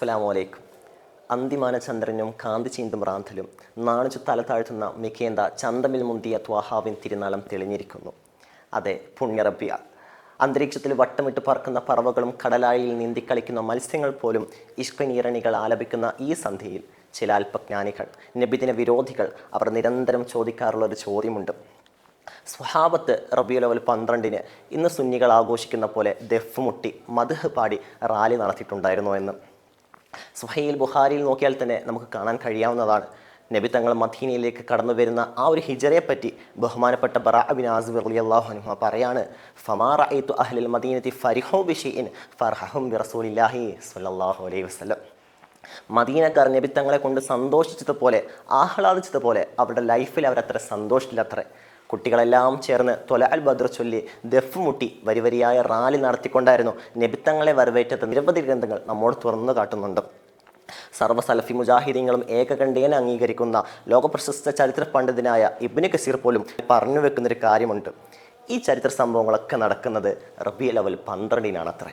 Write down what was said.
അസ്സലാമലൈക്കും. അന്തിമാന ചന്ദ്രനും കാന്തി ചീന്തും റാന്തലും നാണിച്ചു തല താഴ്ത്തുന്ന മിക്കേന്ത ചന്തമിൽ മുന്തിയ ത്വാഹാവിൻ തിരുനാളം തെളിഞ്ഞിരിക്കുന്നു. അതെ, പുണ്യറബിയ. അന്തരീക്ഷത്തിൽ വട്ടമിട്ട് പറക്കുന്ന പറവകളും കടലാഴിയിൽ നീന്തിക്കളിക്കുന്ന മത്സ്യങ്ങൾ പോലും ഇഷ്കനീറണികൾ ആലപിക്കുന്ന ഈ സന്ധ്യയിൽ ചില അല്പജ്ഞാനികൾ, നബിദിന വിരോധികൾ, അവർ നിരന്തരം ചോദിക്കാറുള്ളൊരു ചോദ്യമുണ്ട്. സ്വഹാബത്ത് റബീഉൽ അവ്വൽ 12-ന് ഇന്ന് സുന്നികൾ ആഘോഷിക്കുന്ന പോലെ ദഫ് മുട്ടി മദ്ഹ് പാടി റാലി നടത്തിയിട്ടുണ്ടായിരുന്നോ എന്ന്. സ്വഹീഹുൽ ബുഖാരിയിൽ നോക്കിയാൽ തന്നെ നമുക്ക് കാണാൻ കഴിയാവുന്നതാണ്. നബി തങ്ങൾ മദീനയിലേക്ക് കടന്നു വരുന്ന ആ ഒരു ഹിജറയെ പറ്റി ബഹുമാനപ്പെട്ട ബറാഅ ബിൻ ആസിബ് റളിയല്ലാഹു അൻഹു പറയാണ്, ഫമാ റഅയ്തു അഹ്ലൽ മദീനത്തി ഫരിഹു ബിശൈഇൻ ഫർഹഹും ബിറസൂലില്ലാഹി സ്വല്ലല്ലാഹു അലൈഹി വസല്ലം. മദീനക്കാർ നബി തങ്ങളെ കൊണ്ട് സന്തോഷിച്ചതുപോലെ, ആഹ്ലാദിച്ചതുപോലെ അവരുടെ ലൈഫിൽ അവരത്ര സന്തോഷത്തിലത്രേ. കുട്ടികളെല്ലാം ചേർന്ന് ത്വല അൽ ബദ്ർ ചൊല്ലി ദഫ് മുട്ടി വരിവരിയായ റാലി നടത്തിക്കൊണ്ടായിരുന്നു നബിത്തങ്ങളെ വരവേറ്റത്. നിരവധി ഗ്രന്ഥങ്ങൾ നമ്മോട് തുറന്നു കാട്ടുന്നുണ്ട്. സർവ്വ സലഫി മുജാഹിദീങ്ങളും ഏകകണ്ഠേന അംഗീകരിക്കുന്ന ലോകപ്രശസ്ത ചരിത്ര പണ്ഡിതനായ ഇബ്നു കസീർ പോലും പറഞ്ഞു വെക്കുന്നൊരു കാര്യമുണ്ട്. ഈ ചരിത്ര സംഭവങ്ങളൊക്കെ നടക്കുന്നത് റബീഉൽ അവ്വൽ 12-നാണത്രേ.